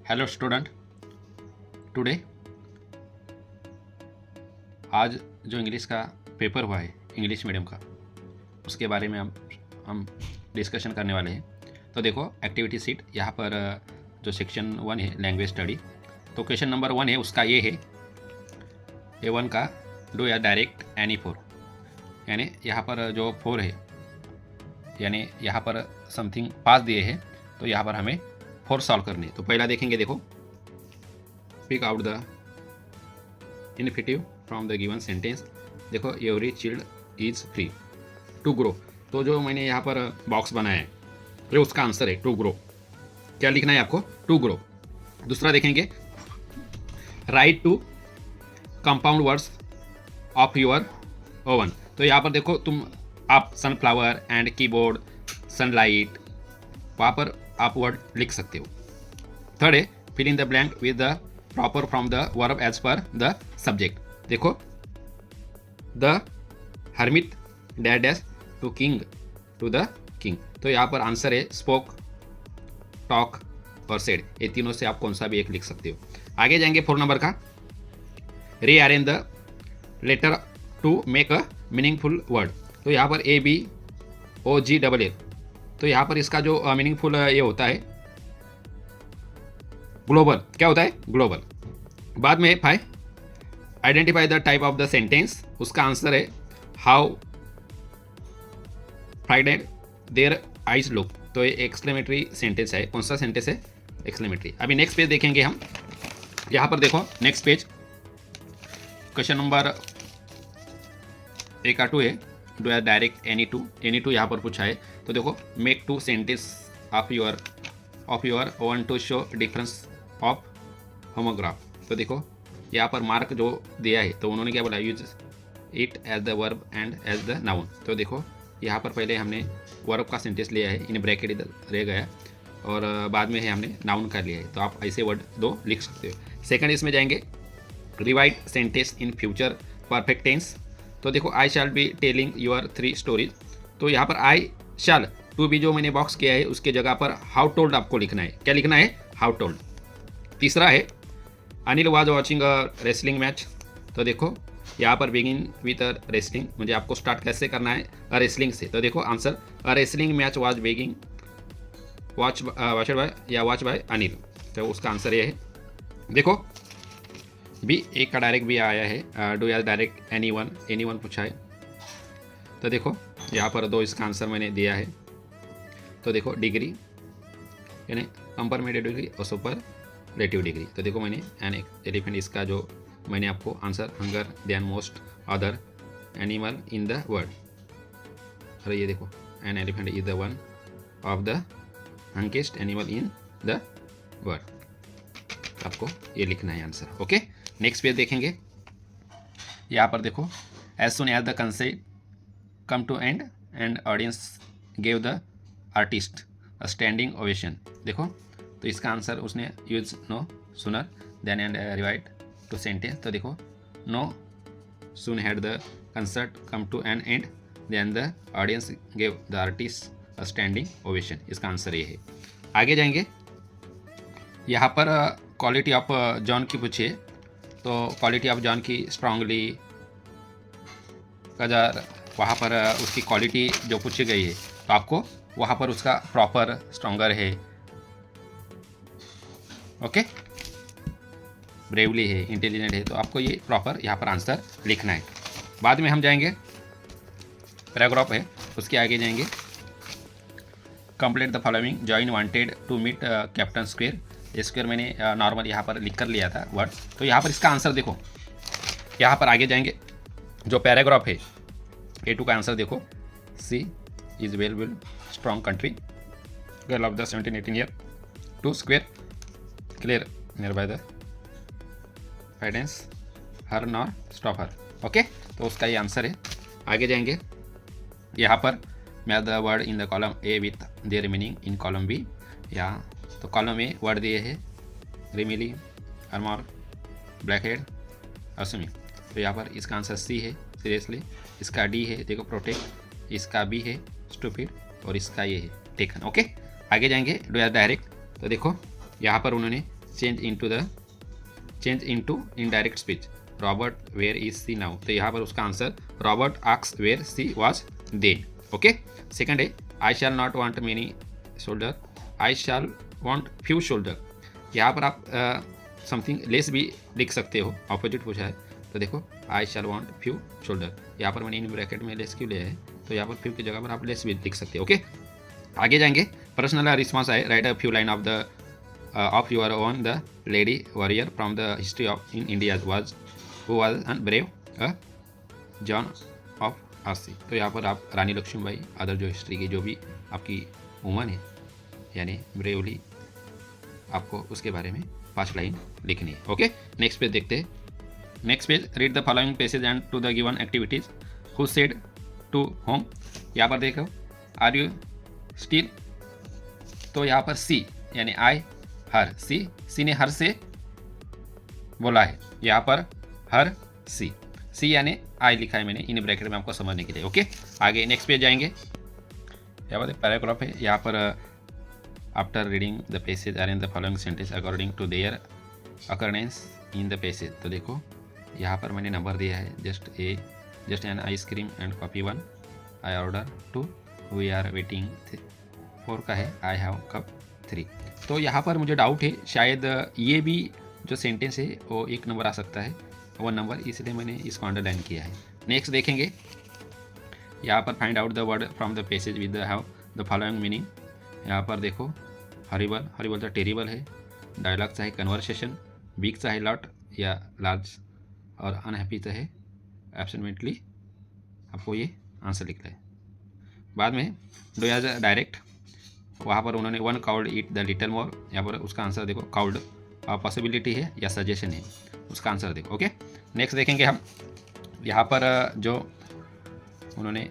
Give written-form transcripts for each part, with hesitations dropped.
Hello student. Today आज जो English का पेपर हुआ है इंग्लिश मीडियम का, उसके बारे में हम डिस्कशन करने वाले हैं। तो देखो एक्टिविटी सीट यहाँ पर जो सेक्शन 1 है लैंग्वेज स्टडी, तो क्वेश्चन नंबर 1 है उसका ये है A1 का डू या डायरेक्ट एनी 4, यानी यहाँ पर जो 4 है यानी यहाँ पर समथिंग 5 दिए हैं, तो यहाँ पर हमें 4 सॉल्व करने। तो पहला देखेंगे, देखो pick out the infinitive from the given sentence. देखो every child is free to grow, तो जो मैंने यहाँ पर बॉक्स बनाया है ये उसका आंसर है टू ग्रो। क्या लिखना है आपको? To grow. दूसरा देखेंगे, write to compound words of your own. तो यहाँ पर देखो आप सनफ्लावर एंड कीबोर्ड, सनलाइट, वहाँ पर आप वर्ड लिख सकते हो। थर्ड है fill in the blank with the proper from the verb as per the subject. देखो the hermit dad to king to the king, तो यहाँ पर आंसर है स्पोक, टॉक और सेड। ये तीनों से आप कौन सा भी एक लिख सकते हो। आगे जाएंगे 4 नंबर का, rearrange the letter to make a meaningful word. तो यहाँ पर ABOGLL, तो यहाँ पर इसका जो मीनिंगफुल ये होता है ग्लोबल। क्या होता है? ग्लोबल। बाद में 5 identify the type of the sentence, उसका आंसर है हाउ फ्राइडेड देयर आइज लुक। तो ये एक्सक्लेमेटरी सेंटेंस है। कौन सा सेंटेंस है? एक्सक्लेमेटरी। अभी नेक्स्ट पेज देखेंगे हम। यहाँ पर देखो नेक्स्ट पेज, क्वेश्चन नंबर 1 है डू या डायरेक्ट एनी टू यहाँ पर पूछा है। तो देखो make 2 sentence of your own to show difference of homograph. तो देखो यहाँ पर मार्क जो दिया है, तो उन्होंने क्या बोला, use it as the verb and as the noun. तो देखो यहाँ पर पहले हमने वर्ब का सेंटेंस लिया है, इन ब्रैकेट इधर रह गया, और बाद में है हमने नाउन का लिया है। तो आप ऐसे वर्ड 2 लिख सकते हो। सेकंड इसमें जाएंगे, rewrite sentence in future perfect tense. तो देखो I shall be telling your 3 stories. तो यहाँ पर आई शैल टू बी जो मैंने बॉक्स किया है उसके जगह पर हाउ टोल्ड आपको लिखना है। क्या लिखना है? How told. तीसरा है Anil was watching a wrestling match. तो देखो यहाँ पर बिगिन विथ अ रेसलिंग, मुझे आपको स्टार्ट कैसे करना है? रेसलिंग से। तो देखो answer a wrestling match was being watch by Anil. तो उसका आंसर ये है। देखो बी एक का डायरेक्ट भी आया है, डू या डायरेक्ट एनी वन पूछा है। तो देखो यहाँ पर 2 इसका आंसर मैंने दिया है। तो देखो डिग्री यानी कंपरमेटिव डिग्री और सुपरलेटिव डिग्री। तो देखो मैंने एन एलिफेंट, इसका जो मैंने आपको आंसर हंगर than most other animal in the world. अरे ये देखो an elephant is the one of the hugest animal in the world. आपको ये लिखना है आंसर। ओके, नेक्स्ट पेज देखेंगे। यहाँ पर देखो as soon as the concert come to end audience gave the artist a standing ovation. देखो तो इसका आंसर उसने use no sooner than and rewrite to sentence. तो देखो no soon had the concert come to an end then the audience gave the artist a standing ovation. इसका answer ये है। आगे जाएंगे, यहाँ पर क्वालिटी ऑफ जॉन की पूछिए। तो क्वालिटी ऑफ जॉन की स्ट्रांगली कदर, वहाँ पर उसकी क्वालिटी जो पूछी गई है, तो आपको वहाँ पर उसका प्रॉपर स्ट्रॉन्गर है, ओके, ब्रेवली है, इंटेलिजेंट है, तो आपको ये प्रॉपर यहाँ पर आंसर लिखना है। बाद में हम जाएंगे, पैराग्राफ है उसके आगे जाएंगे, complete the following, join wanted to meet captain square. Square मैंने नॉर्मल यहाँ पर लिख कर लिया था वर्ड। तो यहाँ पर इसका आंसर देखो, यहाँ पर आगे जाएंगे जो पैराग्राफ है A2 का आंसर देखो, she is well strong country, girl of the 17-18 year to square clear near by the defiance her nor stop her. Okay, तो उसका ये आंसर है। आगे जाएंगे, यहाँ पर match the word in the column A with their meaning in column B। यहाँ तो कॉलम A वर्ड दिए है रिमिली, अरमोर, ब्लैक हेड, असमी। तो यहाँ पर इसका आंसर C है सीरियसली, इसका D है देखो प्रोटेक्ट, इसका B है स्टूपिड, और इसका ये है टेकन। ओके, आगे जाएंगे डू या डायरेक्ट। तो देखो यहाँ पर उन्होंने change into indirect speech, Robert where is she now, तो यहाँ पर उसका answer Robert asks where she was then. Okay, second है I shall not want many shoulder, I shall want few shoulder, यहाँ पर आप समथिंग लेस भी लिख सकते हो, ऑपोजिट पूछा है, तो देखो I shall want few shoulder, यहाँ पर मैंने इन ब्रैकेट में लेस क्यों लिया है, तो यहाँ पर फ्यू की जगह पर आप लेस भी लिख सकते हो। ओके, आगे जाएंगे, पर्सनल रिस्पॉन्स है, write a few line of the of your own, the lady warrior from the history of in India was who was an brave Joan of Arc, तो यहाँ पर आप रानी लक्ष्मीबाई अदर जो हिस्ट्री की जो भी आपकी वुमन है यानी ब्रेवली, आपको उसके बारे में 5 लाइन लिखनी है। ओके, नेक्स्ट पेज देखते हैं। Next page, read the following passage and to the given activities, who said to home, यहाँ पर देखो आर यू स्टिल, तो यहाँ पर सी यानी आई हर, सी ने हर से बोला है, यहाँ पर हर सी यानी आई लिखा है मैंने इन ब्रैकेट में आपको समझने के लिए। ओके, आगे नेक्स्ट पेज जाएंगे, यहाँ पर पैराग्राफ है, यहाँ पर after reading the passage arrange the following sentence according to their occurrence in the passage, तो देखो यहाँ पर मैंने नंबर दिया है, just an ice cream and coffee 1, I order 2, we are waiting 4 का है, आई हैव कप 3, तो यहाँ पर मुझे डाउट है शायद ये भी जो सेंटेंस है वो 1 नंबर आ सकता है, 1 नंबर, इसलिए मैंने इसको अंडरलाइन किया है। नेक्स्ट देखेंगे, यहाँ पर find out the word from the passage with the have the following meaning, यहाँ पर देखो हॉरिबल तो टेरिबल है, डायलॉगचा आहे कन्वर्सेशन, बिगचा आहे लॉट या लार्ज, और अनहॅपीचं है एब्सेंटली, आपको ये आंसर लिखना है। बाद में डू एज अ डायरेक्ट, वहाँ पर उन्होंने 1 cowed eat the little more, यहाँ पर उसका आंसर देखो काउड पॉसिबिलिटी है या सजेशन है, उसका आंसर देखो। ओके, नेक्स्ट देखेंगे हम, यहाँ पर जो उन्होंने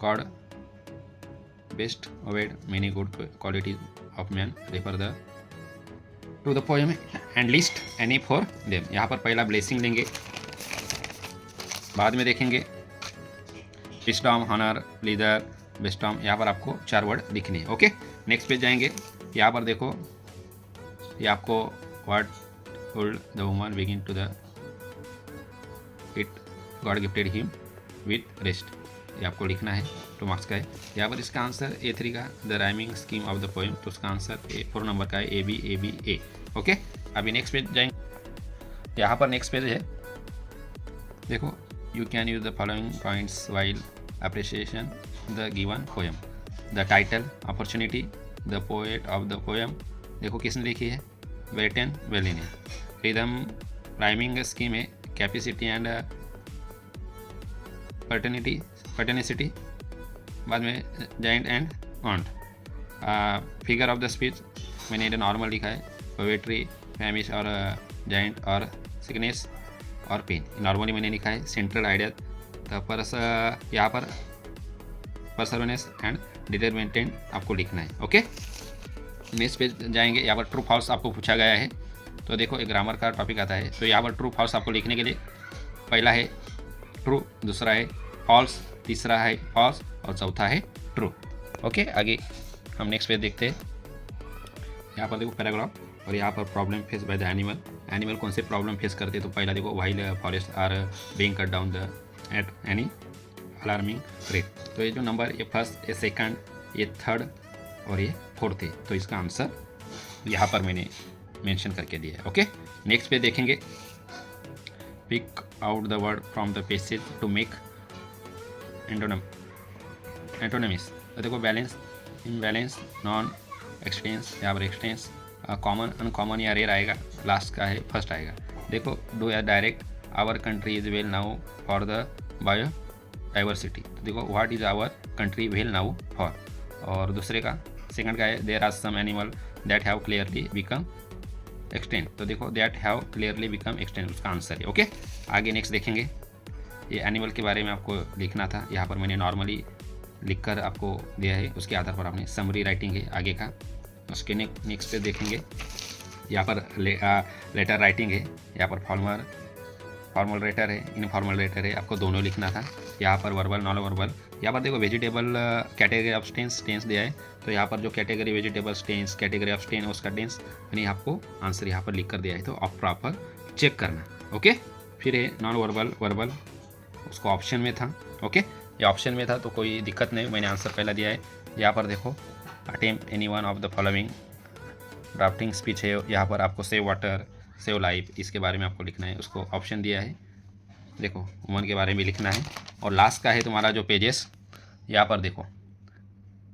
God best avoid many good qualities of man, refer the two the poem and list any for them, यहाँ पर पहला ब्लेसिंग लेंगे, बाद में देखेंगे विस्डम, हॉनर, लीडर, बेस्टॉम, यहाँ पर आपको 4 वर्ड लिखने हैं। ओके, नेक्स्ट पेज जाएंगे, यहाँ पर देखो ये आपको what would the woman begin to the it god gifted him with rest, ये आपको लिखना है, 2 मार्क्स का है। यहाँ पर इसका आंसर A3 का the rhyming scheme of the poem, तो उसका आंसर 4 नंबर का है A A। ओके, अभी नेक्स्ट पेज जाएंगे, यहाँ पर नेक्स्ट पेज है, देखो you can use the following points while appreciation the given poem, the title, opportunity, the poet of the poem, देखो किसने लिखी है, वेटेन वेली ने, रिदम राइमिंग स्कीम है, कैपेसिटी एंड पर्टेनिसिटी, बाद में giant and ऑन्ट, figure of the speech मैंने इधर नॉर्मल लिखा है, पोएट्री, फैमिश और जाइंट और सिकनेस और पेन, नॉर्मली मैंने लिखा है, सेंट्रल आइडिया, तो यहाँ पर परसर्वेनेंस एंड डिटरमिनेंट आपको लिखना है। ओके, नेक्स्ट पेज जाएंगे, यहाँ पर ट्रू फॉल्स आपको पूछा गया है, तो देखो एक ग्रामर का टॉपिक आता है, तो यहाँ पर ट्रू फॉल्स आपको लिखने के लिए पहला है ट्रू, दूसरा है फॉल्स, तीसरा है फॉल्स और चौथा है ट्रू। ओके, आगे हम नेक्स्ट पेज देखते हैं, यहाँ पर देखो पैराग्राफ, और यहाँ पर problem face by the animal कौन से प्रॉब्लम फेस करते हैं, तो पहला देखो wild forest are being cut down the at any alarming rate, तो ये जो नंबर ये फर्स्ट, ये सेकंड, ये थर्ड और ये फोर्थ है, तो इसका आंसर यहाँ पर मैंने मेंशन करके दिया है। ओके, नेक्स्ट पे देखेंगे, pick out the word from the passage to make antonyms, तो देखो बैलेंस, इम्बैलेंस, नॉन एक्सटेंस, यहाँ पर एक्सटेंस, कॉमन, अनकॉमन या रेयर आएगा, लास्ट का है फर्स्ट आएगा। देखो डू या direct, our country is well now for the biodiversity, तो देखो what is our country well now for, और दूसरे का सेकंड का है there are some animal that have clearly become extent, तो देखो that have clearly become extent, उसका आंसर है। ओके, आगे नेक्स्ट देखेंगे, ये एनिमल के बारे में आपको लिखना था, यहाँ पर मैंने नॉर्मली लिखकर आपको दिया है, उसके आधार पर आपने समरी राइटिंग है आगे का। उसके नेक्स्ट पे देखेंगे, यहाँ पर लेटर राइटिंग है, यहाँ पर फॉर्मल लेटर है, इनफॉर्मल लेटर है, आपको दोनों लिखना था। यहाँ पर वर्बल नॉन वर्बल, यहाँ पर देखो वेजिटेबल कैटेगरी ऑफ टेंस दिया है, तो यहाँ पर जो category vegetables tense category of tense उसका टेंस मैंने आपको आंसर यहाँ पर लिख कर दिया है, तो आप प्रॉपर चेक करना। ओके, फिर है नॉन वर्बल वर्बल, उसको ऑप्शन में था। ओके, ये ऑप्शन में था तो कोई दिक्कत नहीं, मैंने आंसर पहला दिया है। यहाँ पर देखो attempt any one of the following drafting speech है, यहाँ पर आपको सेव वाटर सेव लाइफ इसके बारे में आपको लिखना है, उसको ऑप्शन दिया है। देखो वुमन के बारे में लिखना है। और लास्ट का है तुम्हारा जो पेजेस, यहाँ पर देखो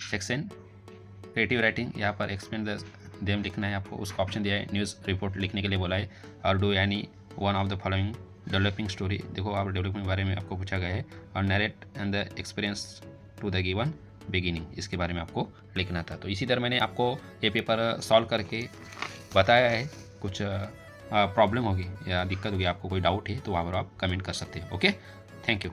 सेक्शन क्रिएटिव राइटिंग, यहाँ पर एक्सप्लेन द देम लिखना है आपको, उसका ऑप्शन दिया है। न्यूज़ रिपोर्ट लिखने के लिए बोला है। और do any one of the following developing story, देखो आप डेवलपिंग के बारे में आपको पूछा गया है। और narrate and the experience to the given beginning, इसके बारे में आपको लिखना था। तो इसी तरह मैंने आपको ये पेपर सॉल्व करके बताया है। कुछ प्रॉब्लम होगी या दिक्कत होगी, आपको कोई डाउट है तो वहाँ पर आप कमेंट कर सकते हो। Okay, thank you.